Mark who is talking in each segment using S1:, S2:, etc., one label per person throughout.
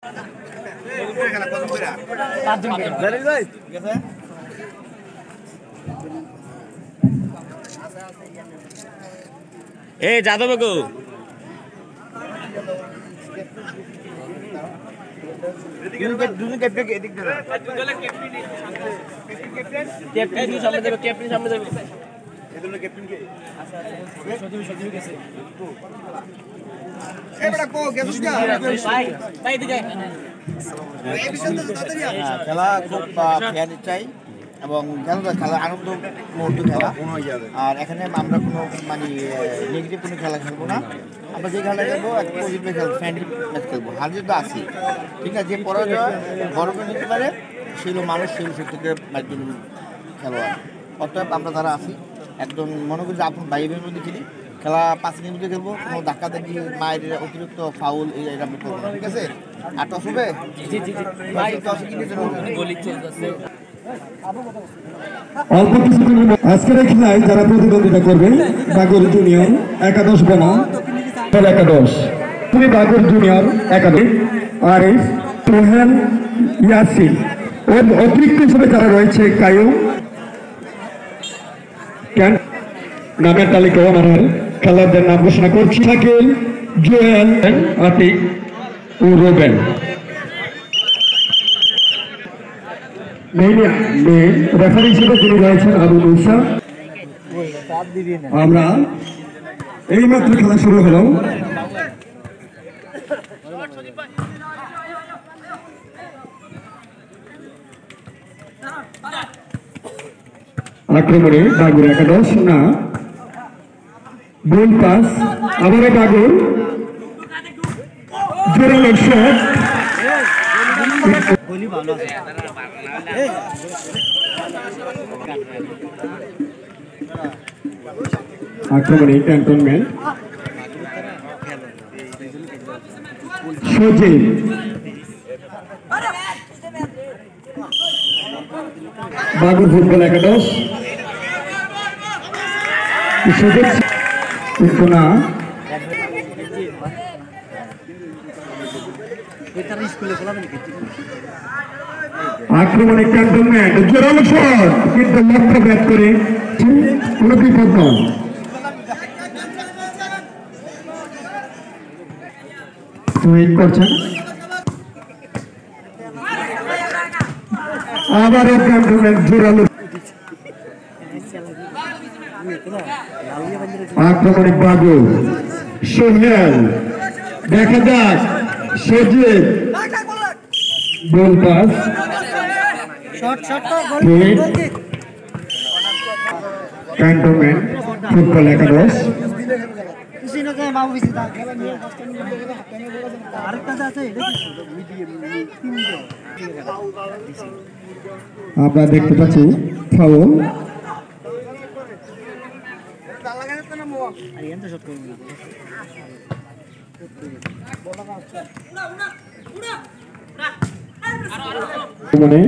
S1: এ যাদব গো
S2: খেলা খুব ফেয়ার চাই এবং খেলা আনন্দ মুহূর্ত খেলা। আর এখানে আমরা কোনো মানে নেগেটিভ কোনো খেলা খেলবো না। আমরা যে খেলা খেলবো একটা পজিটিভ খেলবো, ফ্রেন্ডলি ম্যাচ খেলবো। হার জিত আছি, ঠিক আছে। যে পরাজয় বড় করে নিতে পারে সেগুলো মানুষ সেই থেকে একজন খেলোয়াড়। অর্থাৎ আমরা যারা আছি একজন মনে করি যে আপন ভাই বোনের মধ্যে খেলি, খেলা 5 মিনিটের মধ্যে খেলবো। কোনো ধাক্কা দেখি মায়ের অতিরিক্ত ফাউল এটা আমরা করবো না, ঠিক আছে। আর টস হবে
S3: অল্প কিছুদিন আজকের খেলায় যারা প্রতিদ্বন্দ্বিতা করবে বাগর জুনিয়র একাদশ বনাম একাদশ, তুমি বাগর জুনিয়র একাদশ আরিফ, সোহেল, ইয়াসিন ওর অতিরিক্ত হিসেবে যারা রয়েছে কায়ুম নামের তালিকা ওনার খেলোয়াড়দের নাম ঘোষণা করছি। শাকিল, জোয়েল, আতিক ও রোবেন। রেফারি হিসেবে তিনি রয়েছেন আবু মুসা। আমরা এইমাত্র খেলা শুরু হলো। আক্রমণে বাগুর একাদশ না, গোল পাস, আবারও বাগুর, জোরালো শট, আক্রমণে ক্যান্টনমেন্ট, সজীব, বাগুর ফুটবল একাদশ কিন্তু না, আক্রমণে ক্যান্টনমেন্ট, জোরালো শট কিন্তু লক্ষ্য ব্যাট করে কোনো বিপদ নয়। করছেন আবারও ক্যান্টনমেন্ট জোরালো আক্রমণে বাবু, সোহেল, দেখা যাক সজিব, গোল পাস, ক্যান্টনমেন্ট ফুটবল একাদশ। আমরা দেখতে পাচ্ছি ফাউল। মানে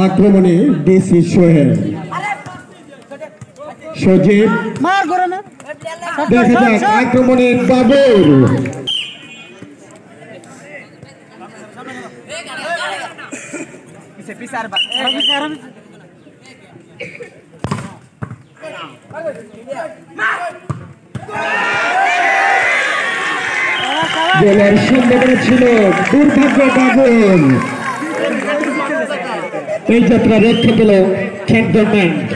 S3: আক্রমণে ডিসি সোহেল, সজীব, দেখা যাক আক্রমণে বাবর, গোলের সম্ভাবনা ছিল, দুর্ভাগ্য বাবর। এই যাত্রা রক্ষা পেল ক্যান্টনমেন্ট।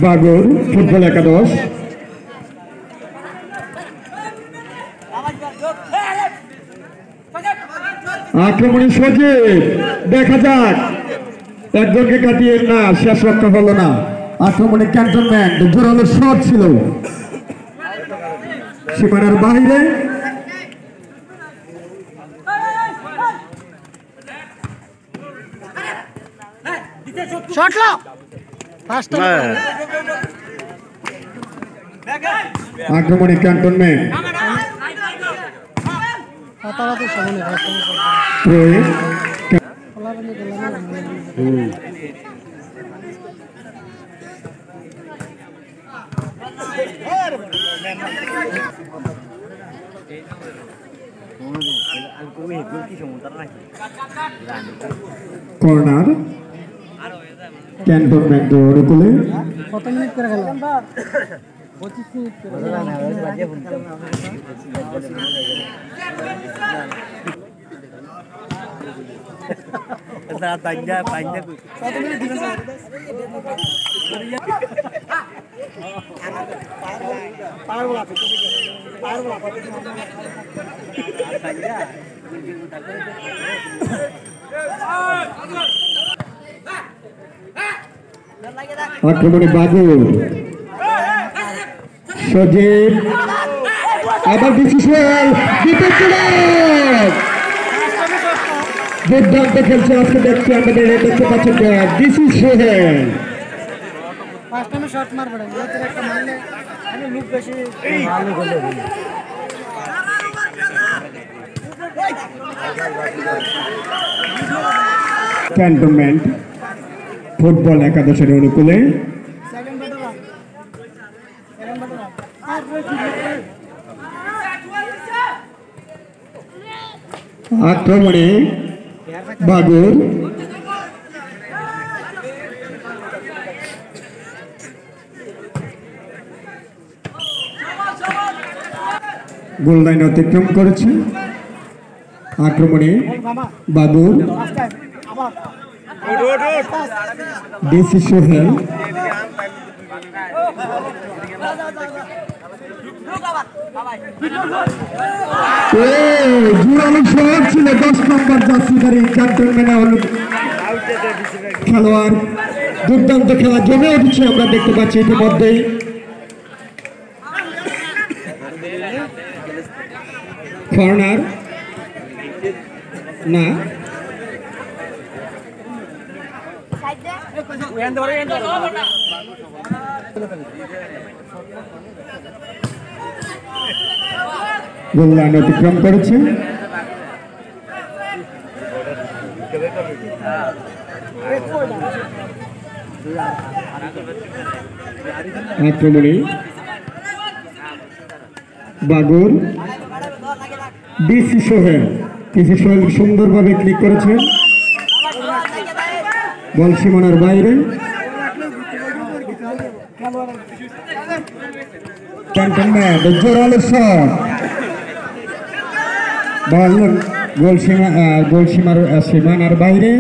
S3: বাগর ফুটবল একাদশ, আক্রমণে সজীব, দেখা যাক একজনকে কাটিয়ে না, শেষ রক্ষা হলো না। আক্রমণে ক্যান্টনমেন্ট, জোরালো শট ছিল, সীমানার বাইরে
S4: শট লো ফার্স্ট
S3: আক্রমণে ক্যান্টনমেন্ট
S4: হাতাহাতি সামনে
S3: প্রয়োগ কর্নার ক্যান্টনমেন্ট অনুকূলে
S4: কত মিনিট করে গেল 25 মিনিট করে
S3: আক্রমণে বাগুর সজীব আবার বিশিষাল দুর্দান্ত খেলছে আজকে দেখছি আমাদের দেখতে পাচ্ছেন ডিসি সোহেল
S4: ফার্স্ট টাইমে শট মারবে না এর একটা মারলে আমি লুক বেশি ভালো করলে
S3: ক্যান্টনমেন্ট ফুটবল একাদশের অনুকূলে আক্রমণে বাগুর গোল লাইন অতিক্রম করেছে আক্রমণে বাগুর ডিসি সোহেল জোরালো শট ছিল 10 নম্বর জার্সিধারী ক্যান্টনমেন্ট খেলোয়াড় দুর্দান্ত খেলা জমে উঠেছে আমরা দেখতে পাচ্ছি ইতিমধ্যেই কর্নার না গোল লাইন অতিক্রম করেছে আক্রমণে বাগুর ডিসি সোহেল সুন্দরভাবে ক্লিক করেছেন বল সীমানার বাইরে ক্যান্টনমেন্ট জোরালো শট বল সীমানার বাইরে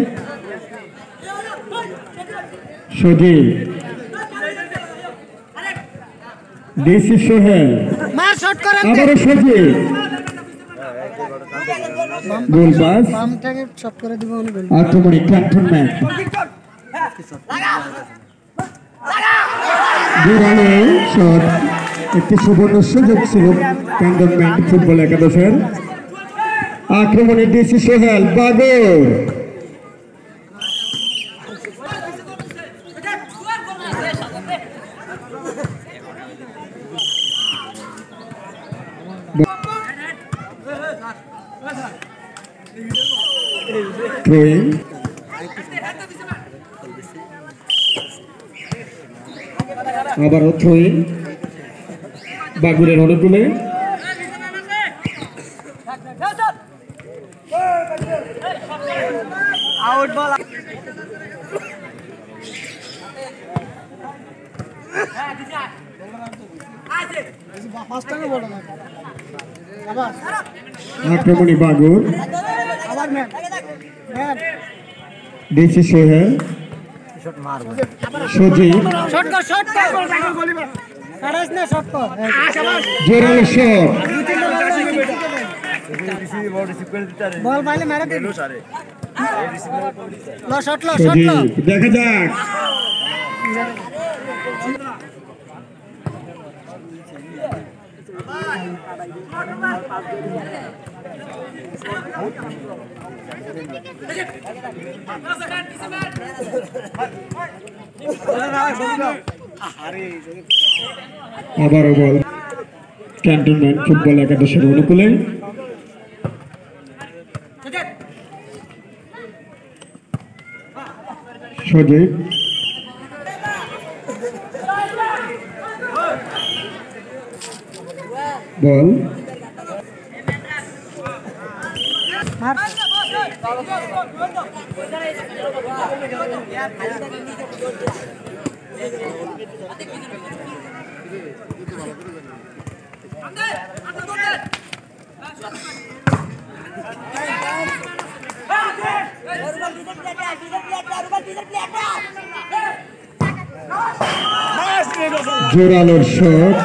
S3: সজীব ডিসি সোহেল
S4: মার শট করে
S3: আবারও সজীব গোল পাস
S4: বামটাকে শট করে দিব উনি গোল
S3: আক্রমণে ক্যান্টনমেন্ট জোরালো শট একটি সুবর্ণ সুযোগ ছিল ক্যান্টনমেন্ট ফুটবল একাদশের আক্রমণে ডিসি সোহেল বাগর থ্রোইং আবারও থ্রোইং বাগুরের অনুকূলে
S4: আউট বল ফার্স্ট টাইমে বল না আবার
S3: আক্রমণে বাগুর
S4: আবার ম্যান ম্যান
S3: ডিসি সোহেল সজীব
S4: শট কর আরেস না শট কর
S3: জোরালো শট
S4: বল পাইলে মেরে দে লো শট
S3: সজীব দেখা যাক আবারও বল ক্যান্টনমেন্ট ফুটবল একাদশের অনুকূলে। সজীব বল জোরালোর শট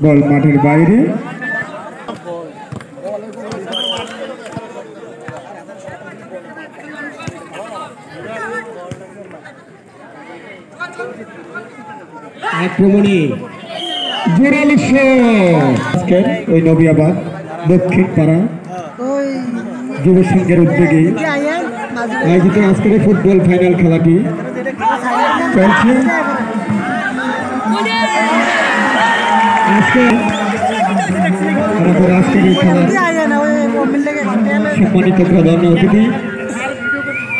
S3: বল মাঠের বাইরে। আক্রমণে জোরালো শট ওই নবিয়াবাদ দক্ষিণ পাড়া যুব সংঘের উদ্যোগে আয়োজিত আজকের ফুটবল ফাইনাল খেলাটি চলছে। আমাদের আজকের এই খেলার সম্মানিত প্রধান অতিথি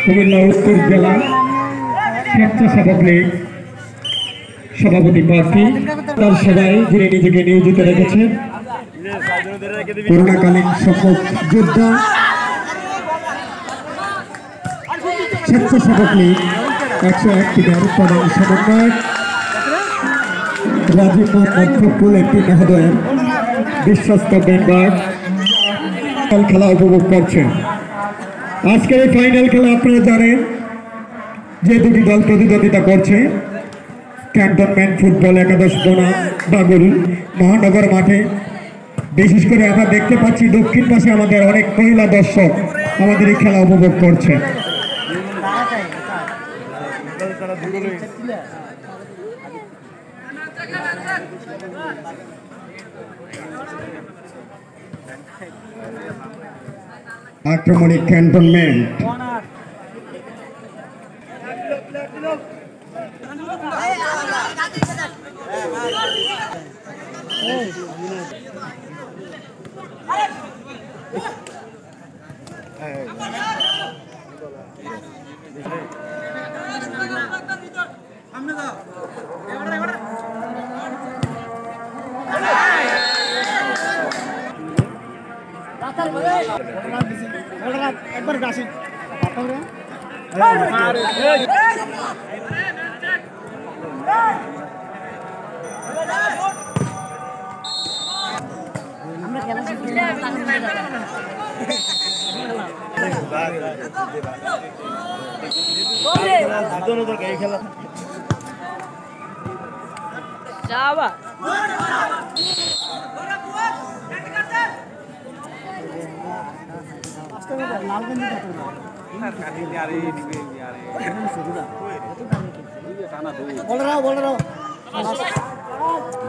S3: কুমিল্লা উত্তর জেলা স্বেচ্ছাসেবক লীগ সভাপতি প্রার্থী তার সবাই যিনি নিজেকে নিয়োজিত রেখেছেন করোনাকালীন সম্পদ যোদ্ধা স্বেচ্ছাসেবক লীগ 101 টিকার প্রধান সমন্বয়ক রাজীব মোহাম্মদ ফখরুল একটি মহোদয়ের বিশ্বস্ত মেম্বার খেলা উপভোগ করছেন। আজকের এই ফাইনাল খেলা আপনারা জানেন যে দুটি দল প্রতিদ্বন্দ্বিতা করছে। ক্যান্টনমেন্ট ফুটবল একাদশ বনাম বাগুল মহানগর মাঠে। বিশেষ করে আমরা দেখতে পাচ্ছি দক্ষিণ পাশে আমাদের অনেক মহিলা দর্শক আমাদের এই খেলা উপভোগ করছে। আক্রমণে ক্যান্টনমেন্ট
S4: একবার গাছি আমরা খেলা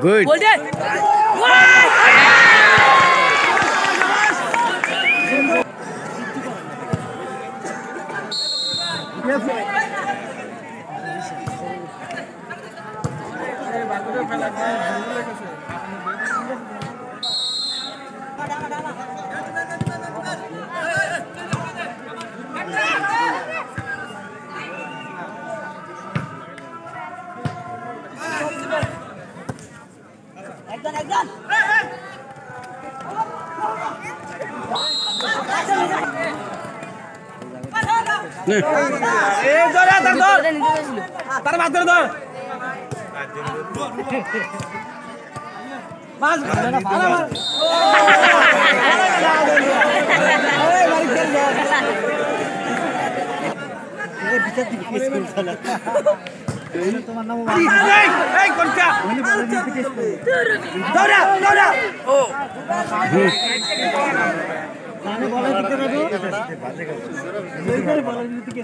S1: Good. তোমার নাম
S4: মানে বলে দিতে না তো বলে দিতে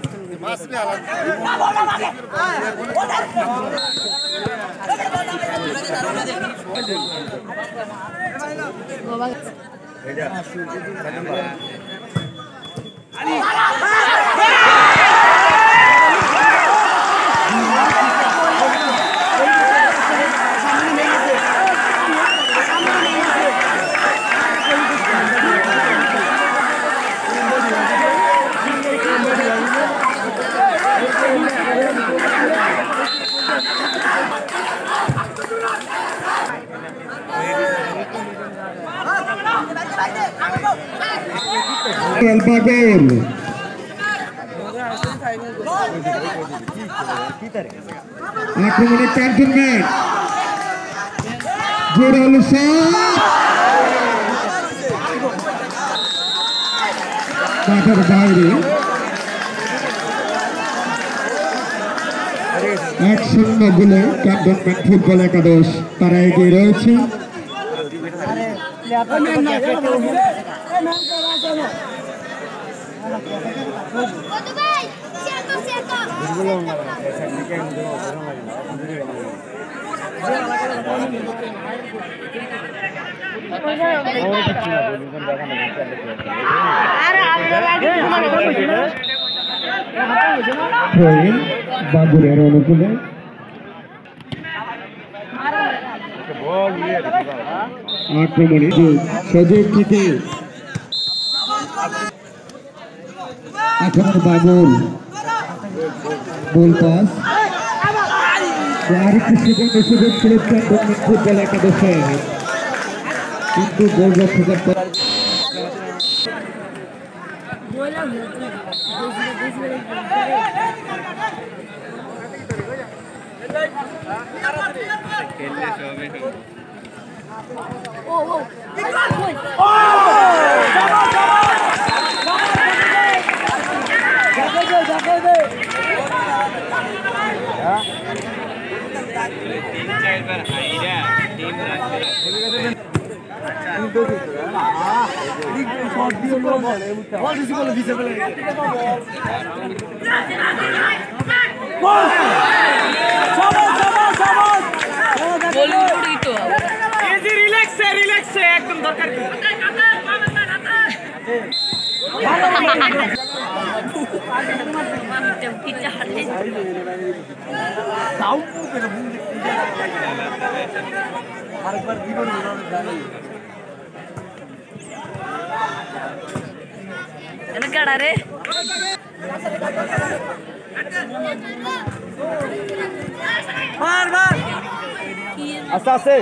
S3: বাগের আক্রমণে 4 জন ম্যাচ জোরাল মাঠের বাইরে 1-0 গোলে ক্যান্টনমেন্ট ফুটবল একাদশ তারা এগিয়ে রয়েছে। বাগুরের অনুকূলে আক্রমণে সজীব থেকে এখন বাগুর গোল পাস আরেকটি সেকেন্ডে সুযোগ ছিল ক্যান্টনমেন্ট ফুটবল একাদশে কিন্তু গোলরক্ষকের
S5: একদম দরকার रे
S1: আস্তে আস্তে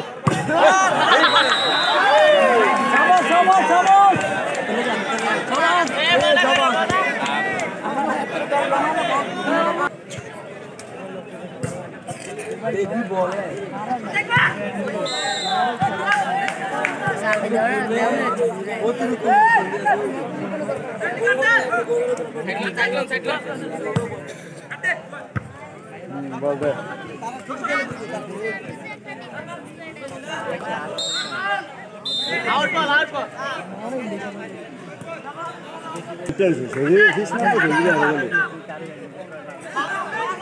S1: দেখি বলে বলবে আউট বল চলছে সরি ফিস না তো জলদি আগে বলে শাবাশ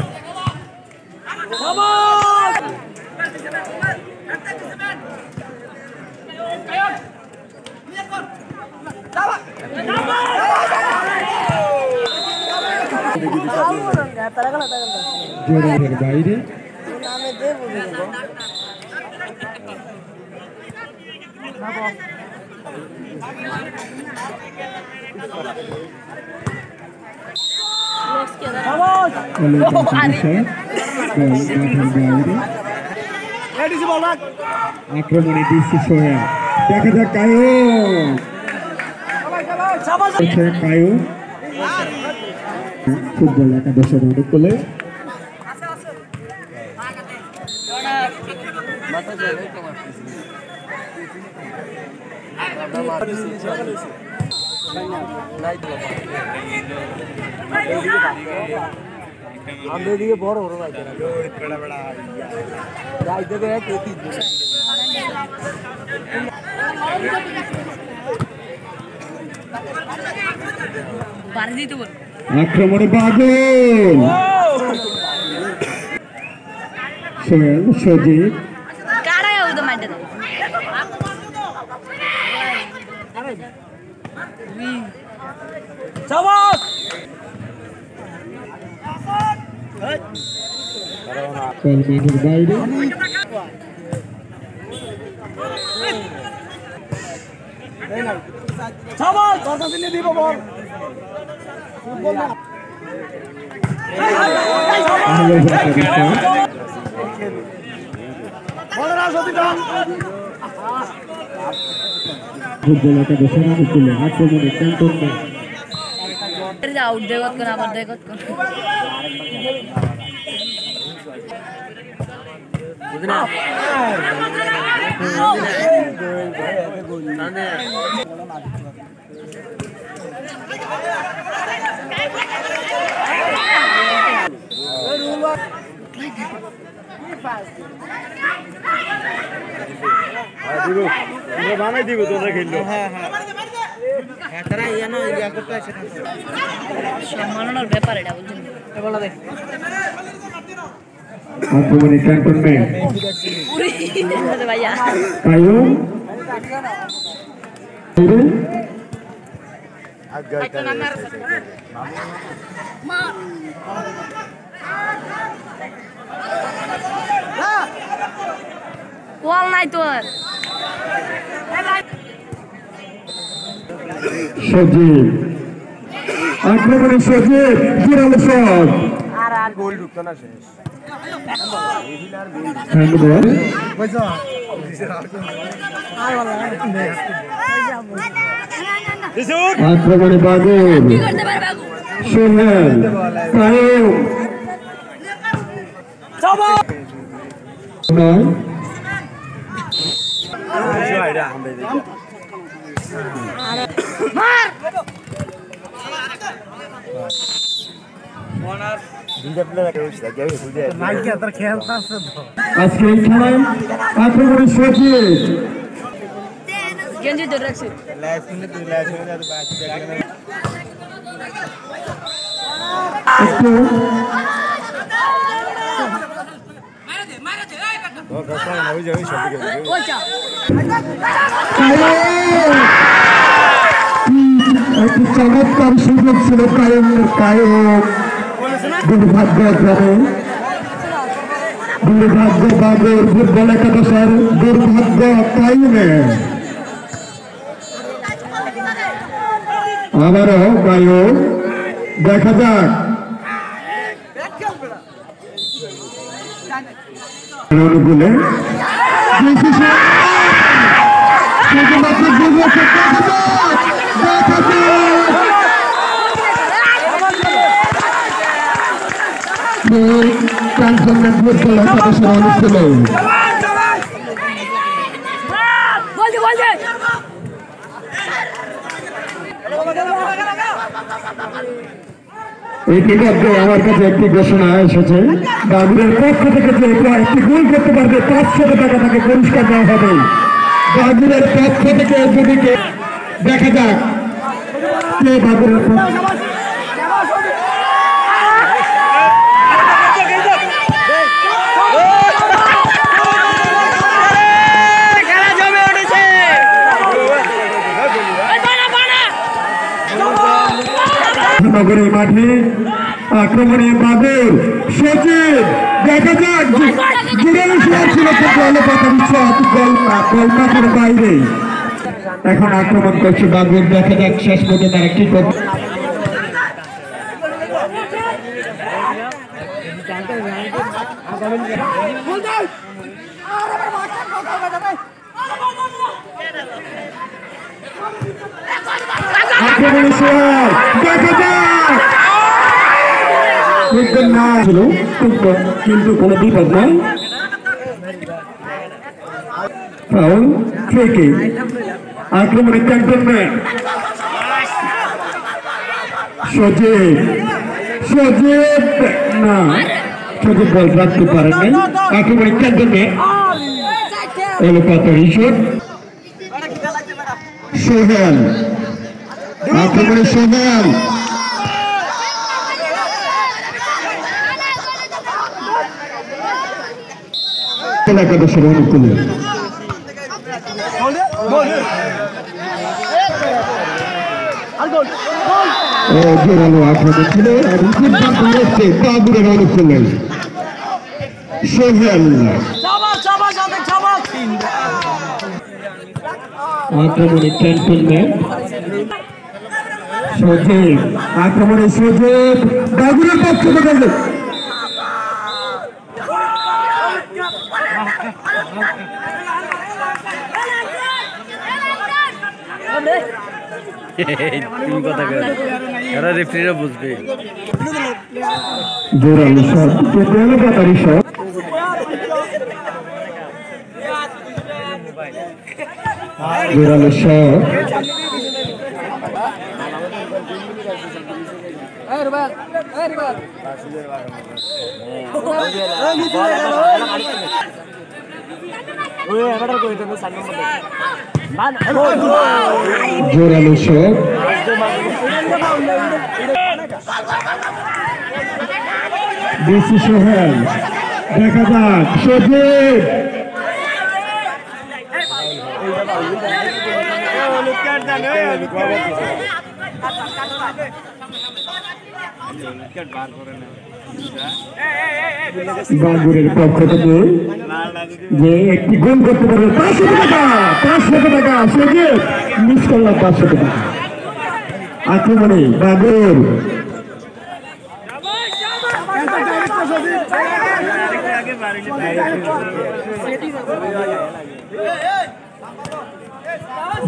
S3: জোরের বাইরে আক্রমণে দিচ্ছে সোহেল দেখা যাক কায়ু ফুটবল একাদশের অনুকূলে
S1: আমাদের দিকে বড় বড় ভাই যাইতে দেখ
S3: আক্রমণে বাগল সোহেল সজীব মাঠের বাইরে ফুটবল একাদশের অনুকূলে আক্রমণে ক্যান্টনমেন্ট
S5: আউট দেখত কোন আবার দেখত কোন
S1: বানাই দিব তোমরা খেললো
S5: সম্মাননার ব্যাপার এটা বুঝছেন
S3: আক্রমণে ক্যান্টনমেন্ট
S5: ভাইয়া
S3: কায়ুম
S5: কোয়াল নাই তোর
S3: সজীব আক্রমণে সজীব জোরালো শট
S1: গোল ঢুকতো না শেষ
S3: হ্যান্ডবল আক্রমণে বাগল সোহেল কায়ুম নয় আজকে এই খেলায় আক্রমণে সজীব
S5: গেঞ্জি ধরে রাখছি
S3: একটু
S5: ওইটা
S3: একটি চমৎকার সুযোগ ছিল কায়ুম দুর্ভাগ্য বাবুর ফুটবল একাদশের দুর্ভাগ্য কায়ুমের আবারও কায়ুম দেখা যাক অনুকূলে ক্যান্টনমেন্ট ফুটবল একাদশের অনুকূলে ইতিমধ্যে আমার কাছে একটি ঘোষণা এসেছে বাবুরের পক্ষ থেকে যে একটি গোল করতে পারবে 500 টাকা তাকে পুরস্কার দেওয়া হবে বাবুরের পক্ষ থেকে যদি দেখা যাক কে বাবুরের নগরের মাঠে আক্রমণে বাবুর সচিব দেখা যাক গোলমাঠের বাইরে এখন আক্রমণ করছে বাবুর দেখা যাক শেষ পর্যন্ত তারা কি করবে আক্রমণে দেখা যাক না ছিল কিন্তু কোনো বিপদ নাই ফাউল থেকে আক্রমণে ক্যান্টনমেন্ট সজীব না সজীব বল রাখতে পারেন নাই আক্রমণে ক্যান্টনমেন্ট এলো পাতারি শট সোহেল আক্রমণের সোহেল একাদশের অনুকূলে জোরালো আক্রমণ ছিল আর বাবুরের অনুকূলে সোহেল আক্রমণে ক্যান্টনমেন্ট সজীব আক্রমণে সজীব বাবুরের পক্ষ থেকে
S1: তুমি কথা কর এরা রেফারিরা বুঝবে
S3: জোরালো শট পেলে বাতারি শট জোরালো শট জোরালো শট বেশি সোহেল দেখা যাক সজীব বাঙ্গুরের পক্ষ থেকে যে একটি গোল করতে পারবে 500 টাকা সজীব মিস করলাম 500 টাকা আক্রমণে বাঙ্গুর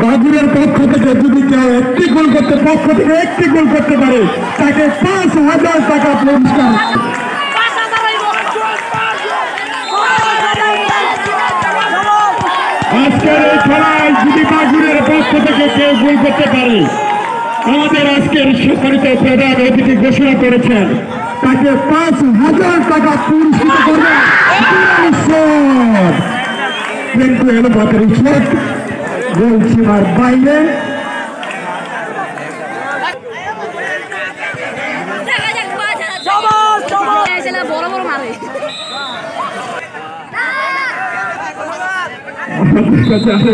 S3: বাবুরের পক্ষ থেকে যদি কেউ একটি গোল করতে পারে তাকে 5,000 টাকা পুরস্কার আজকের এই খেলায় যদি বাবুরের পক্ষ থেকে কেউ গোল করতে পারে আমাদের আজকের সম্মানিত প্রধান অতিথি ঘোষণা করেছেন তাকে 5,000 টাকা পুরস্কৃত করবে কিন্তু এলো বাতারি শট গোল সীমার বাইরে
S5: বড় বড় মারে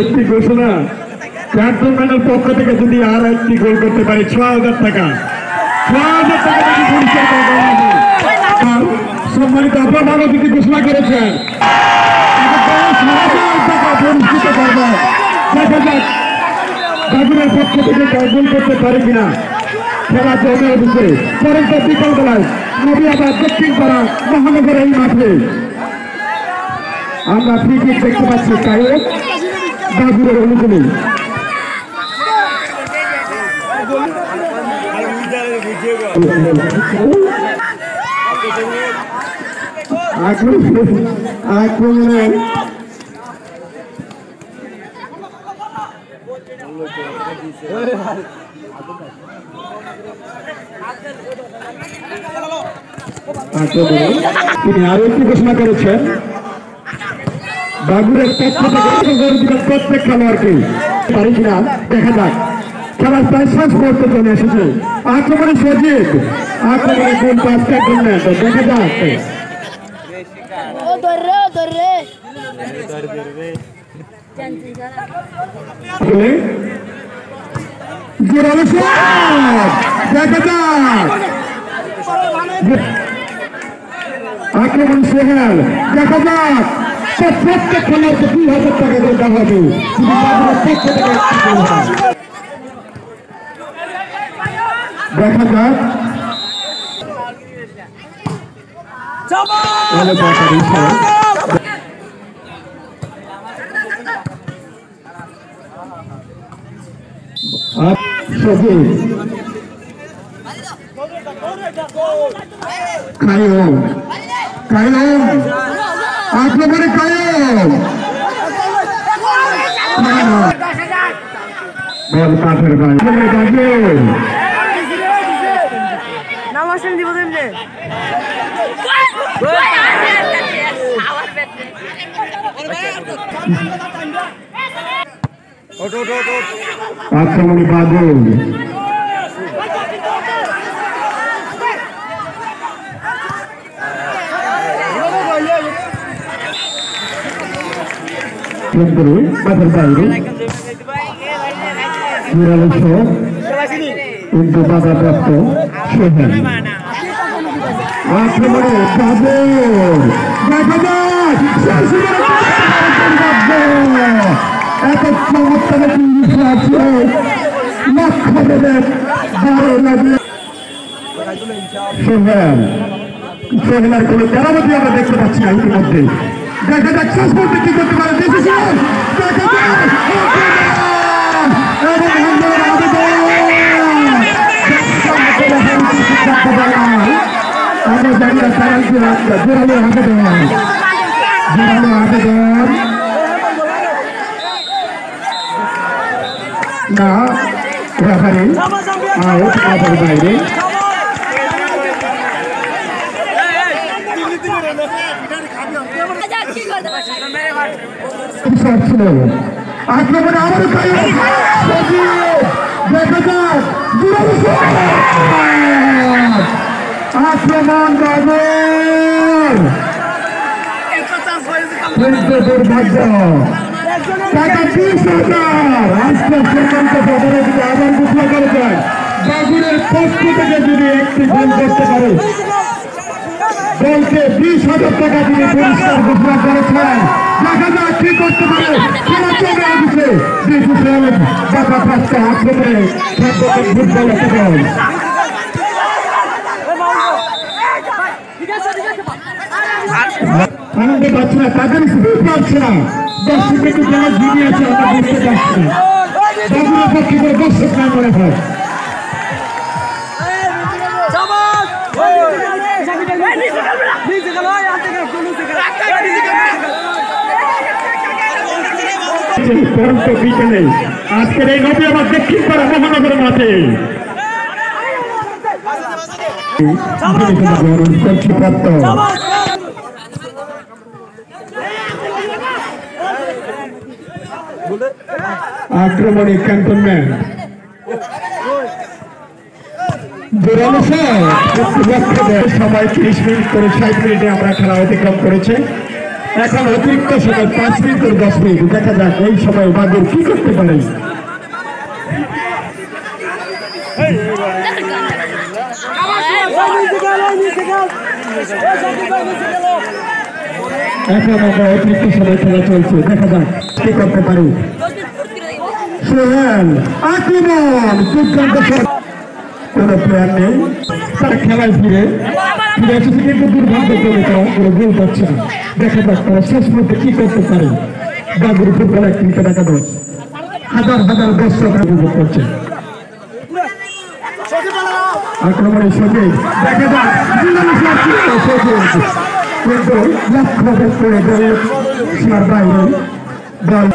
S3: একটি ঘোষণা ক্যান্টনমেন্টের পক্ষ থেকে যদি আর একটি গোল করতে পারে 6,000 টাকা 6,000 টাকা পুরস্কার সম্মানিত প্রধান অতিথি ঘোষণা করেছেন 10,000 টাকা পুরস্কৃত করবে দেখা যাক বাবুরের পক্ষ থেকে গোল করতে পারে কিনা খেলা জমে উঠেছে পরন্ত বিকালবেলায় নবিয়াবাদ দক্ষিণ পাড়া মহানগর এই মাঠে আমরা ফ্রি কিক দেখতে পাচ্ছি কায়েক বাবুরের অনুকূলে আক্রমণে তিনি আরো একটি ঘোষণা করেছেন বাবুরের পক্ষ থেকে প্রত্যেক খেলোয়াড়কে পারি কিনা দেখা যাক খেলার প্রায় শেষ মুহূর্তে চলে এসেছে আক্রমণে সজীব আক্রমণে কোন পাঁচটা জন্য দেখা যাক জোরালো শট দেখা যাক আক্রমণ সোহেল দেখা যাক প্রত্যেক খেলোয়াড়কে 2,000 টাকা করে দেওয়া হবে দেখা যাক কায়ুম আক্রমণে কায়ুম বল কাঠের বাইরে
S4: নাম আসেন দিব দেবনে
S3: আক্রমণে বাদল করে মাঠের বাইরে কিন্তু বাধাপ্রাপ্ত সোহেল আক্রমণে এত চমৎকার লক্ষ্য দেবেন সোহেল সোহেলের কোনো তেরামতি আমরা দেখতে পাচ্ছি না ইতিমধ্যে দেখা যাক শেষ মুহূর্তে কি করতে পারে না রেফারি আউট মাঠের বাইরে আক্রমণে আবার আক্রমণ দুর্ভাগ্য টাকা 20,000 আজকে সীমান্ত সদরে যদি আবার ঘোষণা করেছেন বাগুড়ের পক্ষ থেকে যদি একটি গোল করতে পারে বলতে 20,000 টাকা তিনি পুরস্কার ঘোষণা করেছেন দেখা যাক কি করতে পারে বাধাপ্রাপ্ত আক্রমণে ফুটবল একটা দল আনন্দে পাচ্ছে না তাদের স্পিড পাচ্ছে না দর্শক একটু যারা জিনিয়ে আছে আমরা বুঝতে পারছি না বাগুড়ের পক্ষে করে দর্শক না মনে হয় পরন্ত বিকেলে আজকের এই নদী আমার দক্ষিণ পাড়া মহানগর মাঠে আক্রমণে ক্যান্টনমেন্ট সময় 30 মিনিট করে 60 মিনিটে আমরা খেলা অতিক্রম করেছে এখন অতিরিক্ত সময় 5 মিনিট করে 10 মিনিট দেখা যাক এই সময় বাদুর কি করতে পারে এখন আমরা অতিরিক্ত সময় খেলা চলছে দেখা যাক কি করতে পারে সোহেল আক্রমণ দুর্দান্ত কোন প্লেয়ার নেই তারা খেলায় ফিরে এসেছে কিন্তু দুর্ভাগ্যক্রমে তারা কোনো গোল পাচ্ছে না দেখা যাক তারা শেষ মুহূর্তে কি করতে পারে বাগুড় ফুটবল অ্যাক্টিভিটি টাকা দশ হাজার হাজার দর্শক উপভোগ করছে আক্রমণে সঙ্গে দেখা যাক কিন্তু লক্ষ্য করে সীমার বাইরে দল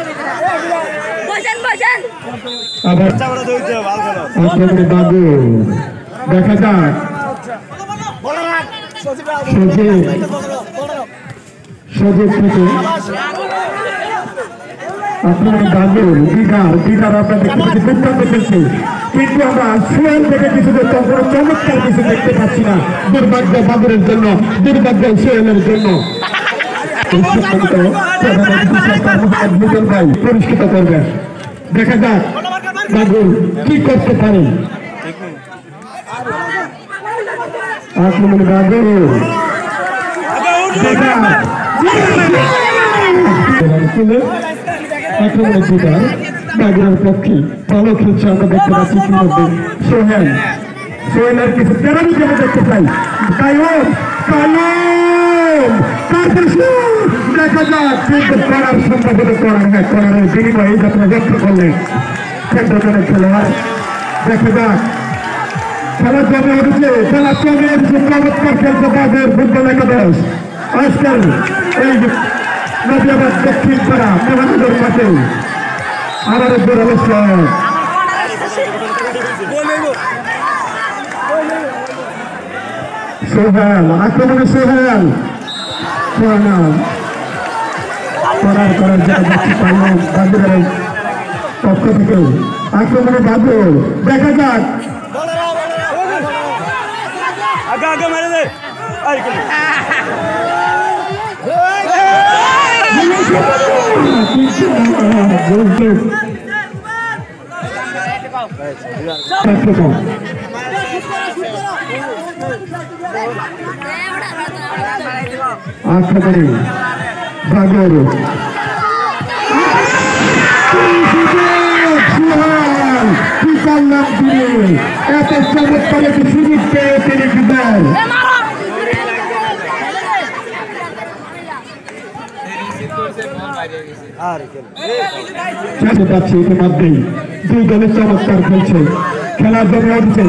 S3: আবার আক্রমণে বাগুড় দেখা যাক সজীব থেকে আপনার বাগুর দিদার আপনাদের দুর্দান্ত খেলছে কিন্তু আমরা সোহেল থেকে কিছু চমৎকার কিছু দেখতে পাচ্ছি না দুর্ভাগ্য বাগুরের জন্য দুর্ভাগ্য সোহেলের জন্য ভাই পরিষ্কৃত করবেন দেখা যাক বাগুর কি করতে পারে আক্রমণ বাগুর আক্রমণের দিদার বাগুড়ের পক্ষে ভালো খেলছে আমরা দেখতে পাচ্ছি ইতিমধ্যে সোহেলের কিছু তেরামি আমরা দেখতে পাই দেখা যাক কিন্তু করার সম্ভবত করার বিনিময়ে আপনারা ব্যক্ত করলেন কেন্দ্রজনের খেলোয়াড় দেখা যাক খেলা জমে উঠেছে চমৎকার খেলছে বাগুড় ফুটবল একাদশ আজকাল এই নদিয়াবাদ দক্ষিণ পাড়া মহানগর মাঠে আমার উপর অবস্থান সোহেল আক্রমণে সোহেল করার যেটা যাচ্ছি বাগুড়ের পক্ষ থেকে আক্রমণে বাগুড় দেখা যাক আক্রমণে ভাগের এত চমৎকার একটি সুযোগ পেয়ে তিনি বিদায় পাচ্ছি ইতিমধ্যেই দুই দলের চমৎকার খেলছে খেলার জন্য উঠছে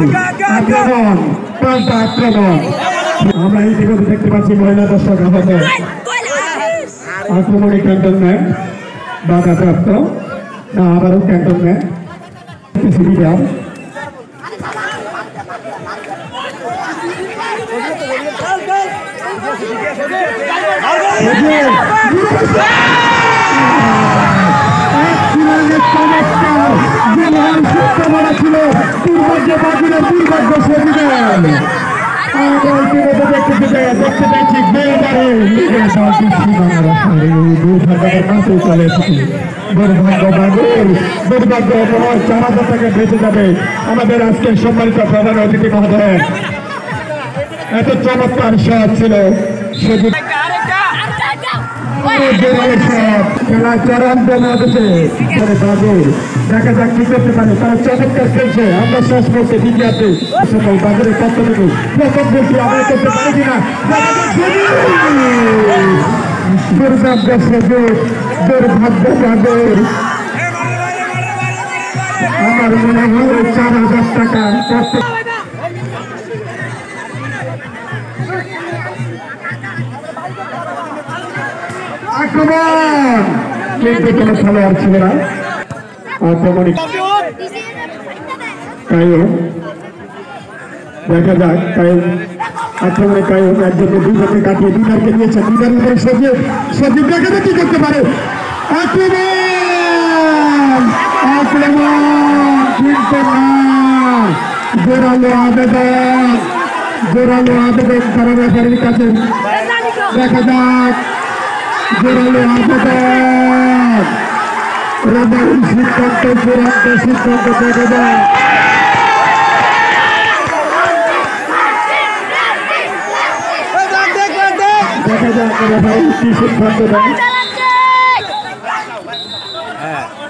S3: আক্রমণ পাল্টা আক্রমণ আমরা ইতিমধ্যে দেখতে পাচ্ছি মহিলা দর্শক আমাদের আক্রমণে ক্যান্টনম্যান্ট বাধাপ্রাপ্ত না আবারও ক্যান্টনম্যান্ট সুবিধা ছিল দুর্ভাগ্য বাকিরা দুর্ভাগ্য সজিবেন দেখতে পেয়েছি চলে এসেছি দুর্ভাগ্য দুর্ভাগ্য তোমার 4,000 টাকা বেঁচে যাবে আমাদের আজকের সম্মানিত প্রধান অতিথি মহোদয় এত চমৎকার শট ছিল সজিব খেলা চূড়ান্ত মধ্যে দেখা যাক কি করতে পারে তারা চমৎকার খেলছে আমরা শেষ করতে দ্বিতীয়াতে সকল বাজারের পক্ষ থেকে প্রথম বলছি আমরা করতে পারি কিনা দুর্ভাগ্য সুযোগ দুর্ভাগ্য বাজার আমার মনে হয় 4,000 টাকা করতে আক্রমণ কিন্তু কোনো খেলোয়াড় ছিল না আক্রমণে দেখা যাক আক্রমণে একজনকে দুজনকে কাটিয়ে দুজনকে নিয়েছে দুজনের উপরে সজীব দেখা যাক কি করতে পারে আক্রমণ কিন্তু না জোরালো আবেদন করার ব্যাপারের কাছে দেখা যাক জোরালো আবেদন রবারি সিদ্ধান্ত চূড়ান্ত সিদ্ধান্ত দেখা যায় দেখা যাক রবারি কি সিদ্ধান্ত দেয়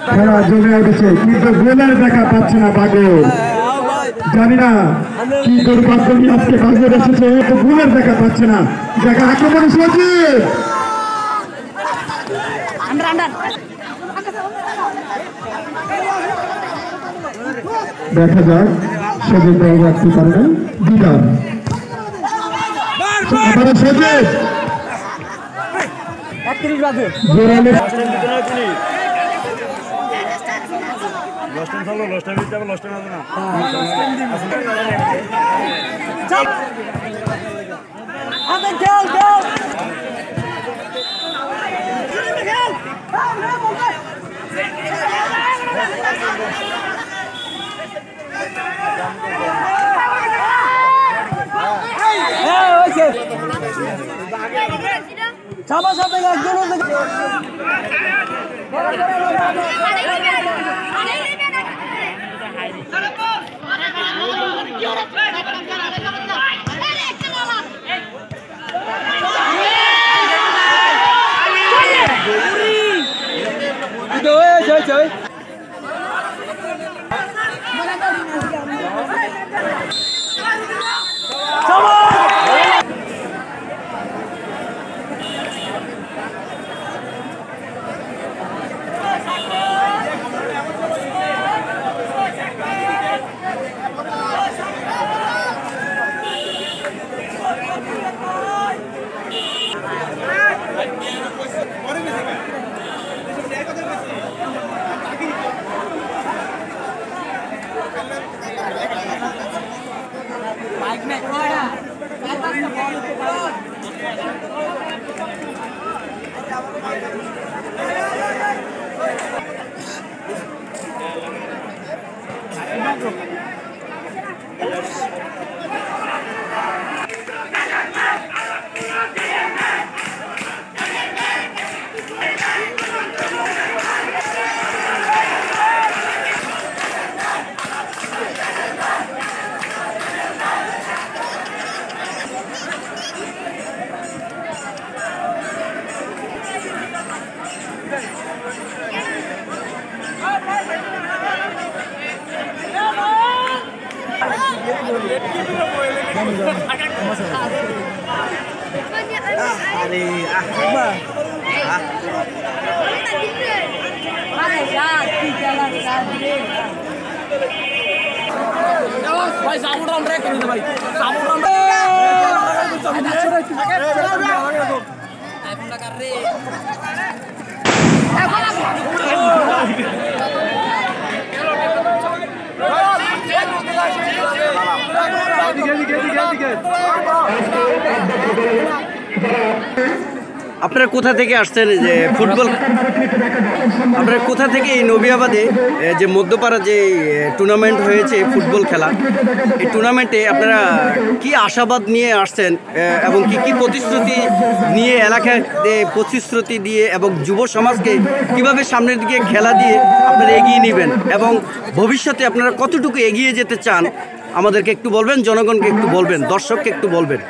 S3: খেলা জমে উঠেছে কিন্তু গোলের দেখা পাচ্ছে না বাগর জানি না কি দুর্ভাগ্য নিয়ে আজকে বাগর এসেছে তো গোলের দেখা পাচ্ছে না দেখা আক্রমণ সজীব দেখা যাক সজীব বাবু রাখতে পারবেন বিধান সজীব জোরালে
S4: ছাপা সাথে একজন chơi
S6: আপনারা কোথা থেকে আসছেন যে ফুটবল, আপনারা কোথা থেকে এই নবিয়াবাদে যে মধ্যপাড়া যে টুর্নামেন্ট হয়েছে ফুটবল খেলা, এই টুর্নামেন্টে আপনারা কি আশাবাদ নিয়ে আসছেন এবং কি কি প্রতিশ্রুতি নিয়ে এলাকায় প্রতিশ্রুতি দিয়ে এবং যুব সমাজকে কিভাবে সামনের দিকে খেলা দিয়ে আপনারা এগিয়ে নেবেন এবং ভবিষ্যতে আপনারা কতটুকু এগিয়ে যেতে চান আমাদেরকে একটু বলবেন, জনগণকে একটু বলবেন, দর্শককে একটু বলবেন।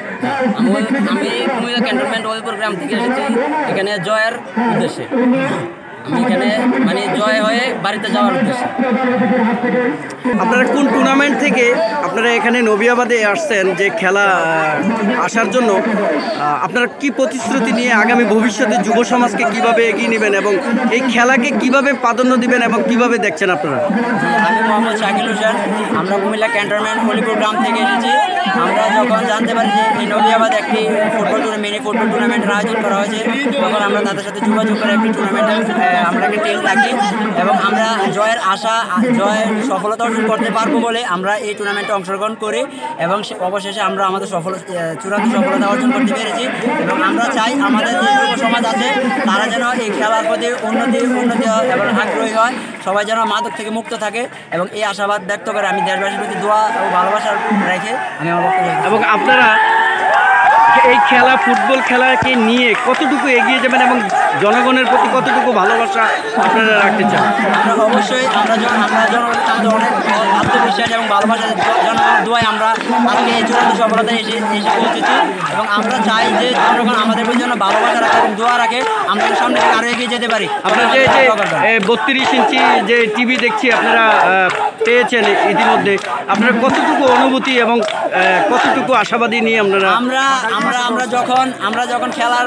S7: আমি কুমিল্লা ক্যান্টনমেন্ট ওয়েলপুর গ্রাম থেকে এসেছি এখানে জয়ের উদ্দেশ্যে। আমি এখানে মানে জয় হয়ে বাড়িতে যাওয়ার উদ্দেশ্যে।
S6: আপনারা কোন টুর্নামেন্ট থেকে আপনারা এখানে নবিয়াবাদে আসছেন যে খেলা আসার জন্য? আপনারা কি প্রতিশ্রুতি নিয়ে আগামী ভবিষ্যতে যুব সমাজকে কিভাবে এগিয়ে নেবেন এবং এই খেলাকে কিভাবে প্রাধান্য দিবেন এবং কিভাবে দেখছেন আপনারা?
S7: আমি মোহাম্মদ শাকিল হোসেন, আমরা কুমিল্লা ক্যান্টনমেন্ট হলিপুর গ্রাম থেকে এসেছি। আমরা যখন জানতে পারি যে এই নবিয়াবাদ একটি মিনি ফুটবল টুর্নামেন্টের আয়োজন করা হয়েছে, তখন আমরা তাদের সাথে যোগাযোগ করে একটি টুর্নামেন্টে আমরা একটা টিম থাকি এবং আমরা জয়ের সফলতা অর্জন করতে পারবো বলে আমরা এই টুর্নামেন্টে অংশগ্রহণ করি এবং অবশেষে আমরা আমাদের চূড়ান্ত সফলতা অর্জন করতে পেরেছি। এবং আমরা চাই আমাদের যে যুব সমাজ আছে তারা যেন এই খেলার প্রতি উন্নতি হয় এবং আগ্রহী হয়, সবাই যেন মাদক থেকে মুক্ত থাকে এবং এই আশাবাদ ব্যক্ত করে আমি দেশবাসীর প্রতি দোয়া ও ভালোবাসা রেখে আমি আমার বক্তব্য।
S6: এবং আপনারা এই খেলা ফুটবল খেলাকে নিয়ে কতটুকু এগিয়ে যাবেন এবং জনগণের প্রতি কতটুকু ভালোবাসা আপনারা রাখতে চান?
S7: আমরা অবশ্যই আমরা জনগণের কাছে অনেক আত্মবিশ্বাস এবং ভালোবাসা জনগণের দোয়ায় আমরা আজকে এই চূড়ান্ত সফলতায় এসে পৌঁছেছি এবং আমরা চাই যে জনগণ আমাদের জন্য ভালোবাসা রাখে এবং দোয়া রাখে, আমরা সামনে থেকে আরও এগিয়ে যেতে পারি।
S6: আপনারা যে 32 ইঞ্চি যে টিভি দেখছি আপনারা পেয়েছেন ইতিমধ্যে, আপনারা কতটুকু অনুভূতি এবং কতটুকু আশাবাদী নিয়ে
S7: আমরা যখন খেলার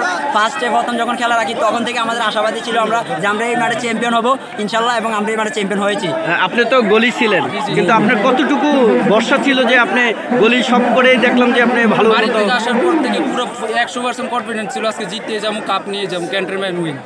S7: প্রথম যখন খেলা রাখি তখন থেকে আমাদের আশাবাদী ছিল আমরা যে আমরা এই মাঠে চ্যাম্পিয়ন হব ইনশাল্লাহ, এবং আমরা এই মাঠে চ্যাম্পিয়ন হয়েছি।
S6: আপনি তো গোলি ছিলেন, কিন্তু আপনার কতটুকু ভরসা ছিল যে আপনি গোলি সব করেই দেখলাম যে আপনি ভালো মতো
S8: আসার পর থেকে পুরো 100% কনফিডেন্স ছিল আজকে জিততে যাবো, কাপ নিয়ে যাবো, ক্যান্টনমেন্ট উইন।